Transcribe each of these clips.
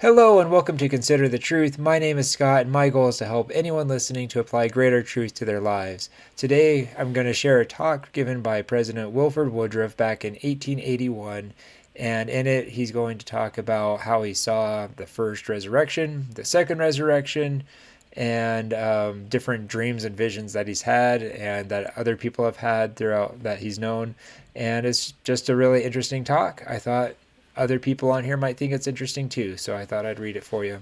Hello and welcome to Consider the Truth. My name is Scott and my goal is to help anyone listening to apply greater truth to their lives. Today I'm going to share a talk given by President Wilford Woodruff back in 1881, and in it he's going to talk about how he saw the first resurrection, the second resurrection, and different dreams and visions that he's had and that other people have had throughout that he's known. And it's just a really interesting talk. I thought other people on here might think it's interesting too, so I thought I'd read it for you.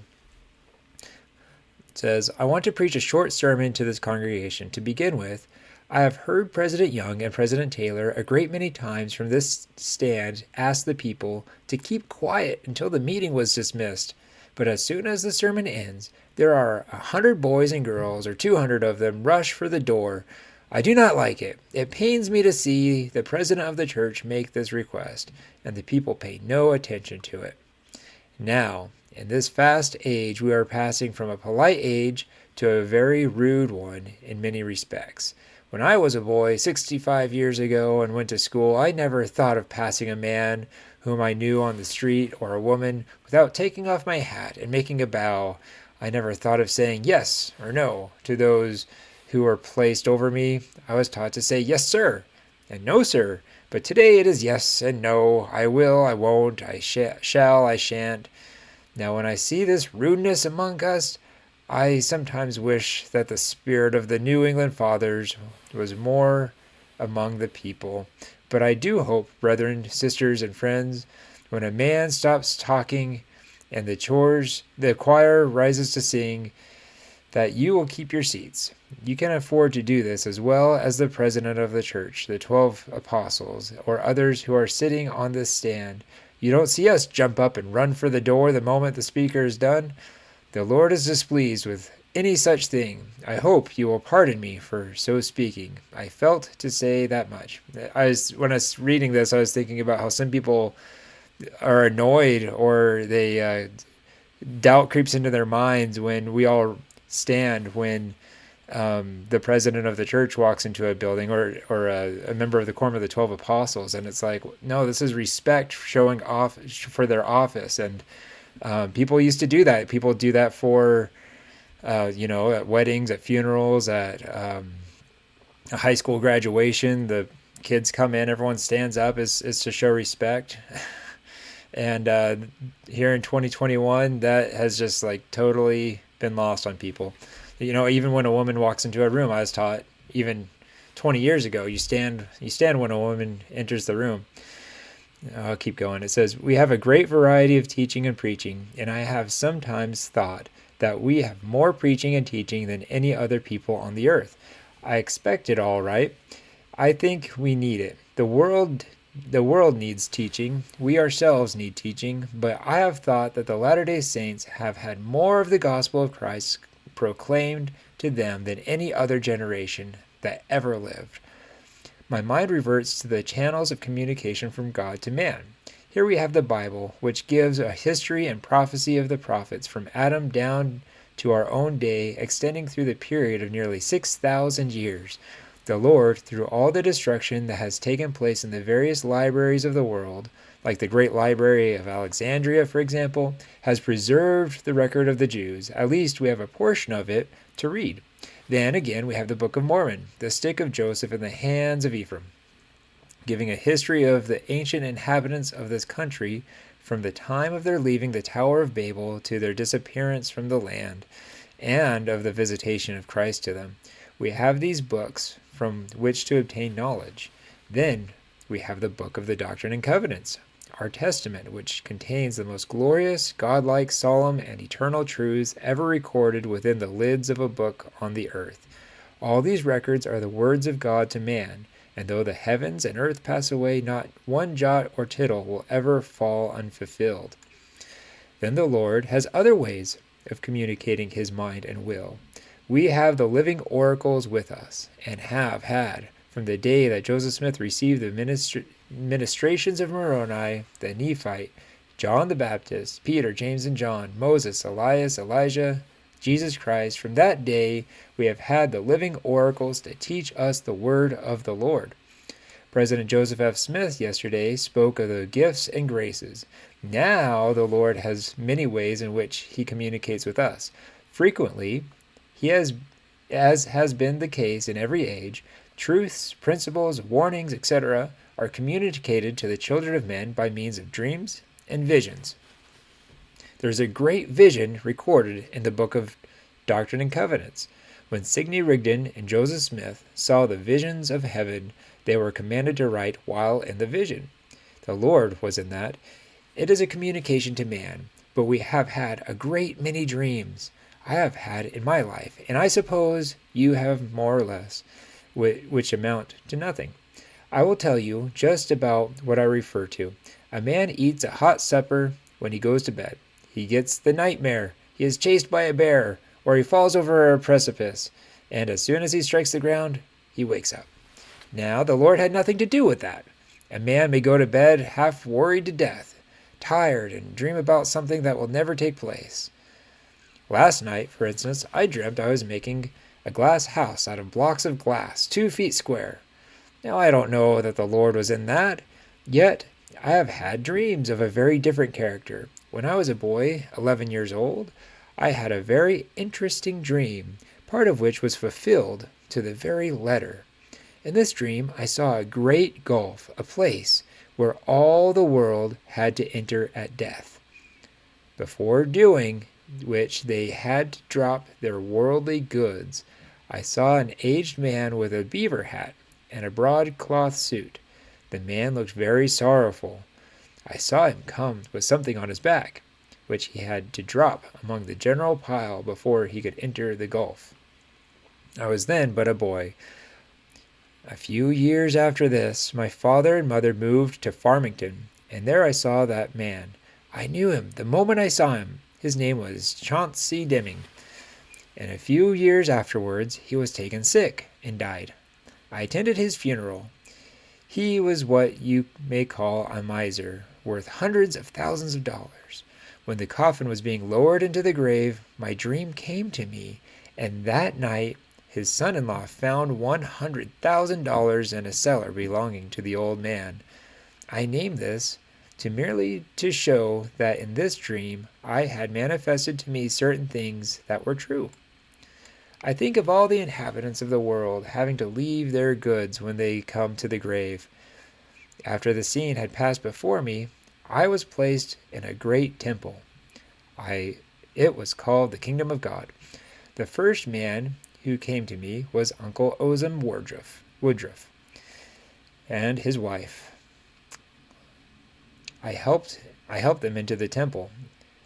It says, I want to preach a short sermon to this congregation. To begin with, I have heard President Young and President Taylor a great many times from this stand ask the people to keep quiet until the meeting was dismissed. But as soon as the sermon ends, there are 100 boys and girls, or 200 of them, rush for the door. I do not like it. It pains me to see the president of the church make this request, and the people pay no attention to it. Now, in this fast age, we are passing from a polite age to a very rude one in many respects. When I was a boy 65 years ago and went to school, I never thought of passing a man whom I knew on the street or a woman without taking off my hat and making a bow. I never thought of saying yes or no to those who were placed over me. I was taught to say yes, sir, and no, sir. But today it is yes and no. I will, I won't, I shall, I shan't. Now when I see this rudeness among us, I sometimes wish that the spirit of the New England fathers was more among the people. But I do hope, brethren, sisters, and friends, when a man stops talking and the choir rises to sing, that you will keep your seats. You can afford to do this as well as the president of the church, the 12 apostles, or others who are sitting on this stand. You don't see us jump up and run for the door the moment the speaker is done. The Lord is displeased with any such thing. I hope you will pardon me for so speaking. I felt to say that much. When I was reading this, I was thinking about how some people are annoyed or doubt creeps into their minds when we all stand when the president of the church walks into a building or a member of the quorum of the 12 apostles, and it's like, no, this is respect showing off for their office. And people used to do that. People do that for at weddings, at funerals, at a high school graduation. The kids come in, everyone stands up is to show respect. And here in 2021, that has just like totally been lost on people. Even when a woman walks into a room, I was taught even 20 years ago, you stand when a woman enters the room. I'll keep going. It says, we have a great variety of teaching and preaching, and I have sometimes thought that we have more preaching and teaching than any other people on the earth. I expect it all right. I think we need it. The world needs teaching. We ourselves need teaching, but I have thought that the Latter-day Saints have had more of the gospel of Christ proclaimed to them than any other generation that ever lived. My mind reverts to the channels of communication from God to man. Here we have the Bible, which gives a history and prophecy of the prophets from Adam down to our own day, extending through the period of nearly 6,000 years. The Lord, through all the destruction that has taken place in the various libraries of the world, like the Great Library of Alexandria, for example, has preserved the record of the Jews. At least we have a portion of it to read. Then again, we have the Book of Mormon, the stick of Joseph in the hands of Ephraim, giving a history of the ancient inhabitants of this country from the time of their leaving the Tower of Babel to their disappearance from the land, and of the visitation of Christ to them. We have these books from which to obtain knowledge. Then we have the Book of the Doctrine and Covenants, our Testament, which contains the most glorious, godlike, solemn, and eternal truths ever recorded within the lids of a book on the earth. All these records are the words of God to man, and though the heavens and earth pass away, not one jot or tittle will ever fall unfulfilled. Then the Lord has other ways of communicating his mind and will. We have the living oracles with us, and have had from the day that Joseph Smith received the ministrations of Moroni, the Nephite, John the Baptist, Peter, James, and John, Moses, Elias, Elijah, Jesus Christ. From that day we have had the living oracles to teach us the word of the Lord. President Joseph F. Smith yesterday spoke of the gifts and graces. Now the Lord has many ways in which he communicates with us. Frequently, as has been the case in every age, truths, principles, warnings, etc. are communicated to the children of men by means of dreams and visions. There's a great vision recorded in the book of Doctrine and Covenants. When Sidney Rigdon and Joseph Smith saw the visions of heaven, they were commanded to write while in the vision. The Lord was in that. It is a communication to man, but we have had a great many dreams. I have had in my life, and I suppose you have more or less, which amount to nothing. I will tell you just about what I refer to. A man eats a hot supper when he goes to bed. He gets the nightmare. He is chased by a bear, or he falls over a precipice, and as soon as he strikes the ground, he wakes up. Now, the Lord had nothing to do with that. A man may go to bed half worried to death, tired, and dream about something that will never take place. Last night, for instance, I dreamt I was making a glass house out of blocks of glass, 2 feet square. Now, I don't know that the Lord was in that, yet I have had dreams of a very different character. When I was a boy, 11 years old, I had a very interesting dream, part of which was fulfilled to the very letter. In this dream, I saw a great gulf, a place where all the world had to enter at death, before doing which they had to drop their worldly goods. I saw an aged man with a beaver hat and a broadcloth suit. The man looked very sorrowful. I saw him come with something on his back, which he had to drop among the general pile before he could enter the gulf. I was then but a boy. A few years after this, my father and mother moved to Farmington, and there I saw that man. I knew him the moment I saw him. His name was Chauncey Deming, and a few years afterwards he was taken sick and died. I attended his funeral. He was what you may call a miser, worth hundreds of thousands of dollars. When the coffin was being lowered into the grave, my dream came to me, and that night his son-in-law found $100,000 in a cellar belonging to the old man. I name this merely to show that in this dream I had manifested to me certain things that were true. I think of all the inhabitants of the world having to leave their goods when they come to the grave. After the scene had passed before me, I was placed in a great temple. It was called the Kingdom of God. The first man who came to me was Uncle Ozam Woodruff, and his wife. I helped them into the temple.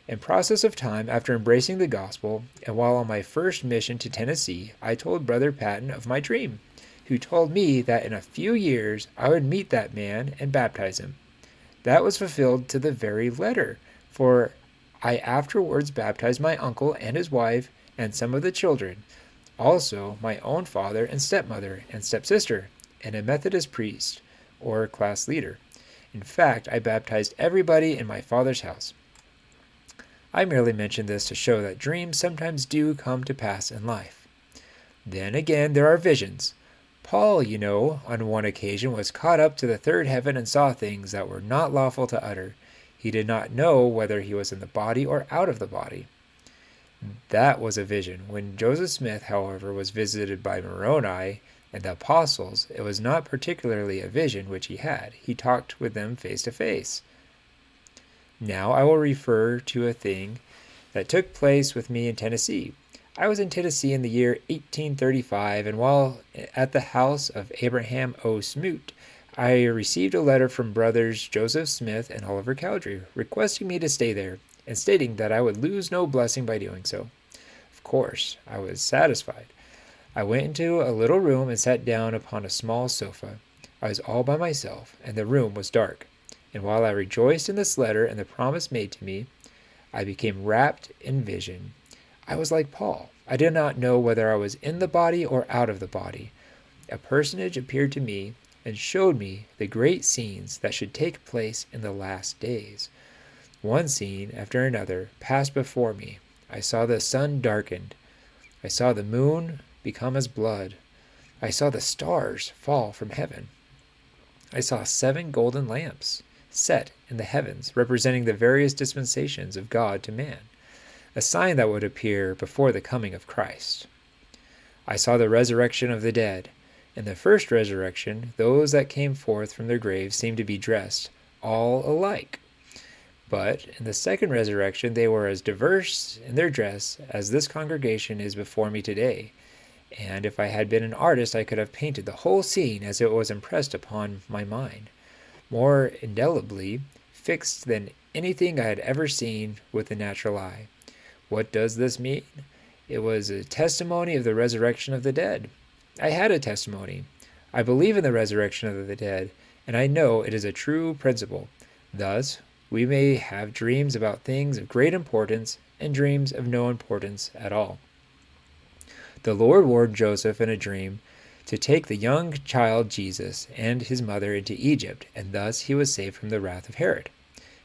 In process of time, after embracing the gospel, and while on my first mission to Tennessee, I told Brother Patton of my dream, who told me that in a few years I would meet that man and baptize him. That was fulfilled to the very letter, for I afterwards baptized my uncle and his wife and some of the children, also my own father and stepmother and stepsister, and a Methodist priest or class leader. In fact, I baptized everybody in my father's house. I merely mention this to show that dreams sometimes do come to pass in life. Then again, there are visions. Paul, you know, on one occasion was caught up to the third heaven and saw things that were not lawful to utter. He did not know whether he was in the body or out of the body. That was a vision. When Joseph Smith, however, was visited by Moroni and the apostles, it was not particularly a vision which he had. He talked with them face to face. Now I will refer to a thing that took place with me in Tennessee. I was in Tennessee in the year 1835, and while at the house of Abraham O. Smoot, I received a letter from brothers Joseph Smith and Oliver Cowdery, requesting me to stay there, and stating that I would lose no blessing by doing so. Of course, I was satisfied. I went into a little room and sat down upon a small sofa. I was all by myself, and the room was dark. And while I rejoiced in this letter and the promise made to me, I became wrapped in vision. I was like Paul. I did not know whether I was in the body or out of the body. A personage appeared to me and showed me the great scenes that should take place in the last days. One scene after another passed before me. I saw the sun darkened. I saw the moon become as blood. I saw the stars fall from heaven. I saw 7 golden lamps set in the heavens, representing the various dispensations of God to man, a sign that would appear before the coming of Christ. I saw the resurrection of the dead. In the first resurrection, those that came forth from their graves seemed to be dressed all alike. But in the second resurrection, they were as diverse in their dress as this congregation is before me today. And if I had been an artist, I could have painted the whole scene as it was impressed upon my mind, more indelibly fixed than anything I had ever seen with the natural eye. What does this mean? It was a testimony of the resurrection of the dead. I had a testimony. I believe in the resurrection of the dead, and I know it is a true principle. Thus, we may have dreams about things of great importance and dreams of no importance at all. The Lord warned Joseph in a dream to take the young child Jesus and his mother into Egypt, and thus he was saved from the wrath of Herod.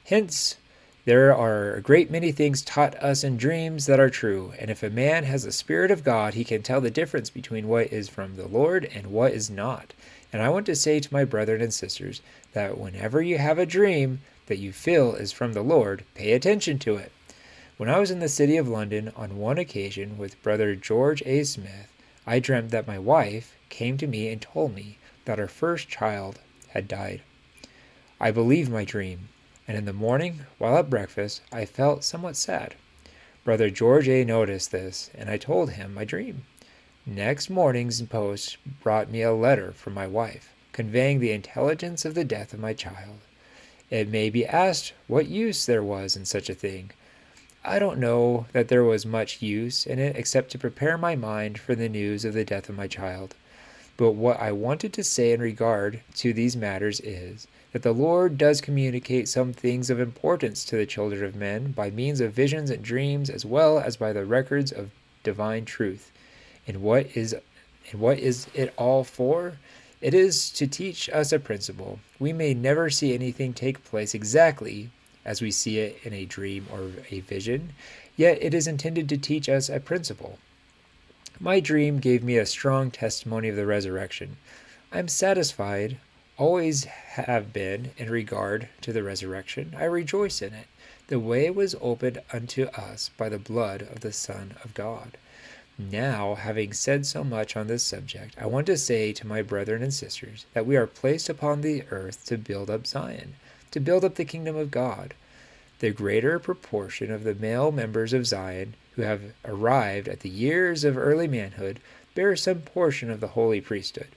Hence, there are a great many things taught us in dreams that are true, and if a man has the Spirit of God, he can tell the difference between what is from the Lord and what is not. And I want to say to my brethren and sisters that whenever you have a dream that you feel is from the Lord, pay attention to it. When I was in the city of London on one occasion with Brother George A. Smith, I dreamt that my wife came to me and told me that our first child had died. I believed my dream, and in the morning, while at breakfast, I felt somewhat sad. Brother George A. noticed this, and I told him my dream. Next morning's post brought me a letter from my wife, conveying the intelligence of the death of my child. It may be asked what use there was in such a thing. I don't know that there was much use in it except to prepare my mind for the news of the death of my child. But what I wanted to say in regard to these matters is that the Lord does communicate some things of importance to the children of men by means of visions and dreams, as well as by the records of divine truth. And what is it all for? It is to teach us a principle. We may never see anything take place exactly as we see it in a dream or a vision, yet it is intended to teach us a principle. My dream gave me a strong testimony of the resurrection. I am satisfied, always have been, in regard to the resurrection. I rejoice in it. The way was opened unto us by the blood of the Son of God. Now, having said so much on this subject, I want to say to my brethren and sisters that we are placed upon the earth to build up Zion, to build up the kingdom of God. The greater proportion of the male members of Zion who have arrived at the years of early manhood bear some portion of the holy priesthood.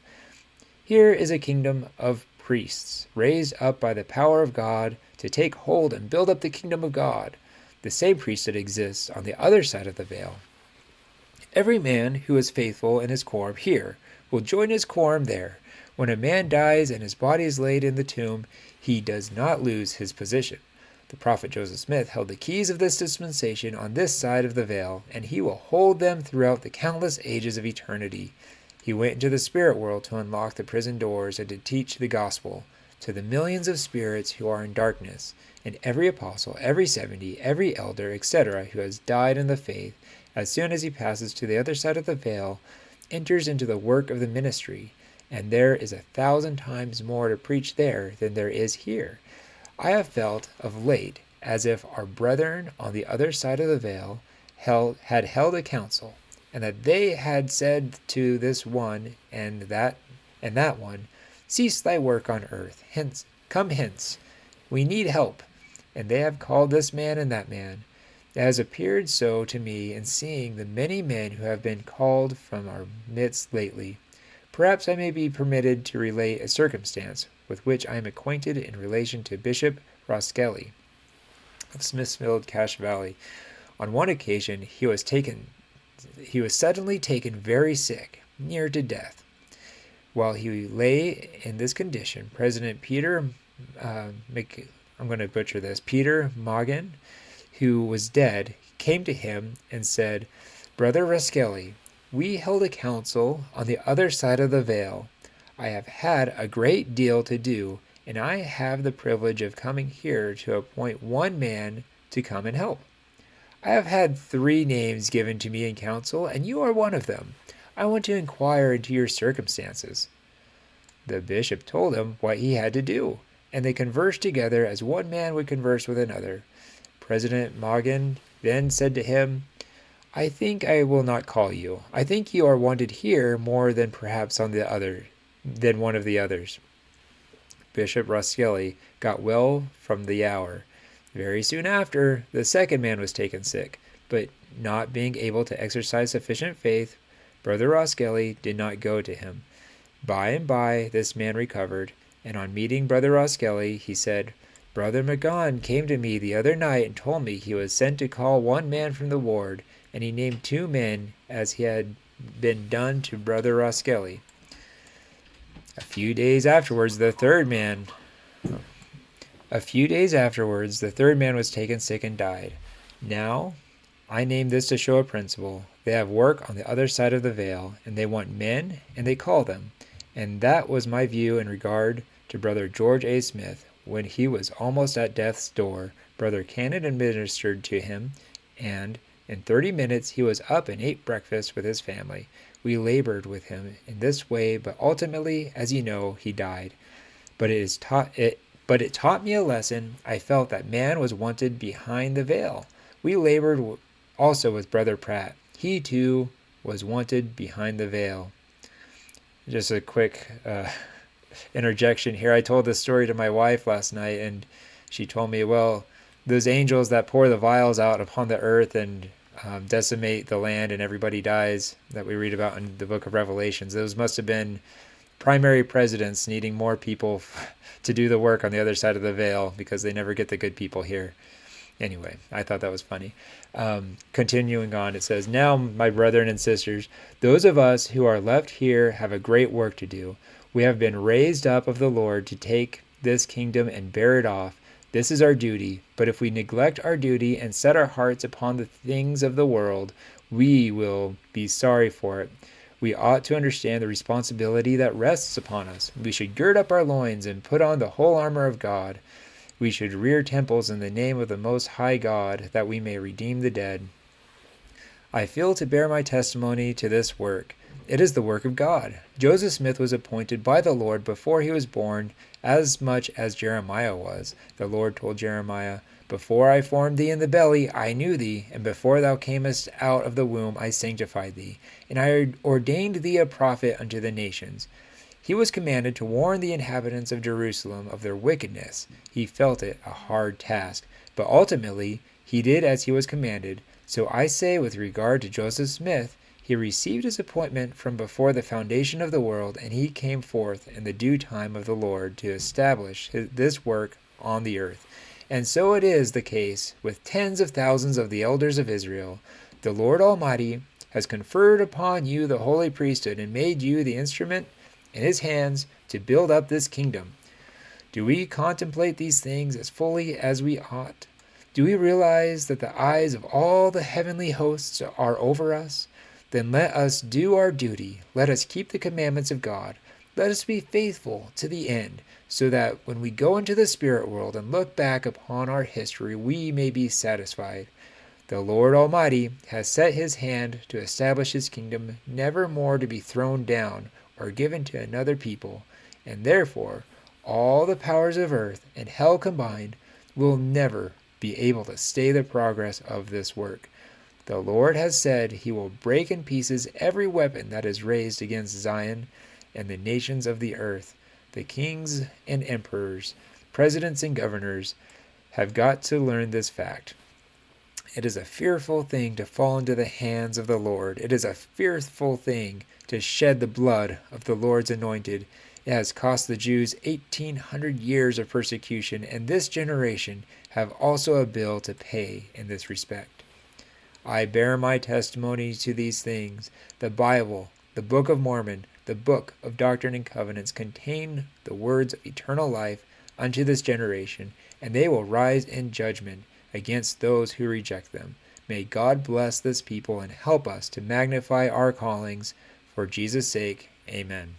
Here is a kingdom of priests, raised up by the power of God to take hold and build up the kingdom of God. The same priesthood exists on the other side of the veil. Every man who is faithful in his quorum here will join his quorum there. When a man dies and his body is laid in the tomb, he does not lose his position. The prophet Joseph Smith held the keys of this dispensation on this side of the veil, and he will hold them throughout the countless ages of eternity. He went into the spirit world to unlock the prison doors and to teach the gospel to the millions of spirits who are in darkness, and every apostle, every 70, every elder, etc., who has died in the faith, as soon as he passes to the other side of the veil, enters into the work of the ministry, and there is 1,000 times more to preach there than there is here. I have felt of late as if our brethren on the other side of the veil had held a council, and that they had said to this one and that one, "Cease thy work on earth, hence, come hence, we need help." And they have called this man and that man. It has appeared so to me in seeing the many men who have been called from our midst lately. Perhaps I may be permitted to relate a circumstance with which I am acquainted in relation to Bishop Roskelly of Smithfield, Cache Valley. On one occasion he was suddenly taken very sick, near to death. While he lay in this condition, President Peter, I'm going to butcher this, Peter Magen, who was dead, came to him and said, "Brother Roskelly, we held a council on the other side of the veil. I have had a great deal to do, and I have the privilege of coming here to appoint one man to come and help. I have had 3 names given to me in council, and you are one of them. I want to inquire into your circumstances." The bishop told him what he had to do, and they conversed together as one man would converse with another. President Morgan then said to him, "I think I will not call you. I think you are wanted here more than perhaps one of the others." Bishop Roskilly got well from the hour. Very soon after, the second man was taken sick, but not being able to exercise sufficient faith, Brother Roskilly did not go to him. By and by this man recovered, and on meeting Brother Roskilly, he said, "Brother McGon came to me the other night and told me he was sent to call one man from the ward, and he named two men as he had been done to Brother Roskilly." A few days afterwards, the third man was taken sick and died. Now, I name this to show a principle. They have work on the other side of the veil, and they want men, and they call them. And that was my view in regard to Brother George A. Smith. When he was almost at death's door, Brother Cannon administered to him, and in 30 minutes he was up and ate breakfast with his family. We labored with him in this way, but ultimately, as you know, he died. But it taught me a lesson. I felt that man was wanted behind the veil. We labored also with Brother Pratt. He too was wanted behind the veil. Just a quick interjection here. I told this story to my wife last night, and she told me, well, those angels that pour the vials out upon the earth and decimate the land and everybody dies, that we read about in the book of Revelations, those must have been primary presidents needing more people to do the work on the other side of the veil, because they never get the good people here. Anyway, I thought that was funny. Continuing on, it says, "Now, my brethren and sisters, those of us who are left here have a great work to do. We have been raised up of the Lord to take this kingdom and bear it off. This is our duty. But if we neglect our duty and set our hearts upon the things of the world, we will be sorry for it. We ought to understand the responsibility that rests upon us. We should gird up our loins and put on the whole armor of God. We should rear temples in the name of the Most High God, that we may redeem the dead. I feel to bear my testimony to this work. It is the work of God. Joseph Smith was appointed by the Lord before he was born, as much as Jeremiah was. The Lord told Jeremiah, 'Before I formed thee in the belly, I knew thee, and before thou camest out of the womb, I sanctified thee, and I ordained thee a prophet unto the nations.' He was commanded to warn the inhabitants of Jerusalem of their wickedness. He felt it a hard task, but ultimately he did as he was commanded. So I say with regard to Joseph Smith, he received his appointment from before the foundation of the world, and he came forth in the due time of the Lord to establish this work on the earth. And so it is the case with tens of thousands of the elders of Israel. The Lord Almighty has conferred upon you the holy priesthood and made you the instrument in his hands to build up this kingdom. Do we contemplate these things as fully as we ought? Do we realize that the eyes of all the heavenly hosts are over us? Then let us do our duty. Let us keep the commandments of God. Let us be faithful to the end, so that when we go into the spirit world and look back upon our history, we may be satisfied. The Lord Almighty has set his hand to establish his kingdom, never more to be thrown down or given to another people, and therefore all the powers of earth and hell combined will never be able to stay the progress of this work. The Lord has said he will break in pieces every weapon that is raised against Zion and the nations of the earth. The kings and emperors, presidents and governors have got to learn this fact. It is a fearful thing to fall into the hands of the Lord. It is a fearful thing to shed the blood of the Lord's anointed. It has cost the Jews 1,800 years of persecution, and this generation have also a bill to pay in this respect. I bear my testimony to these things. The Bible, the Book of Mormon, the Book of Doctrine and Covenants contain the words of eternal life unto this generation, and they will rise in judgment against those who reject them. May God bless this people and help us to magnify our callings for Jesus' sake. Amen.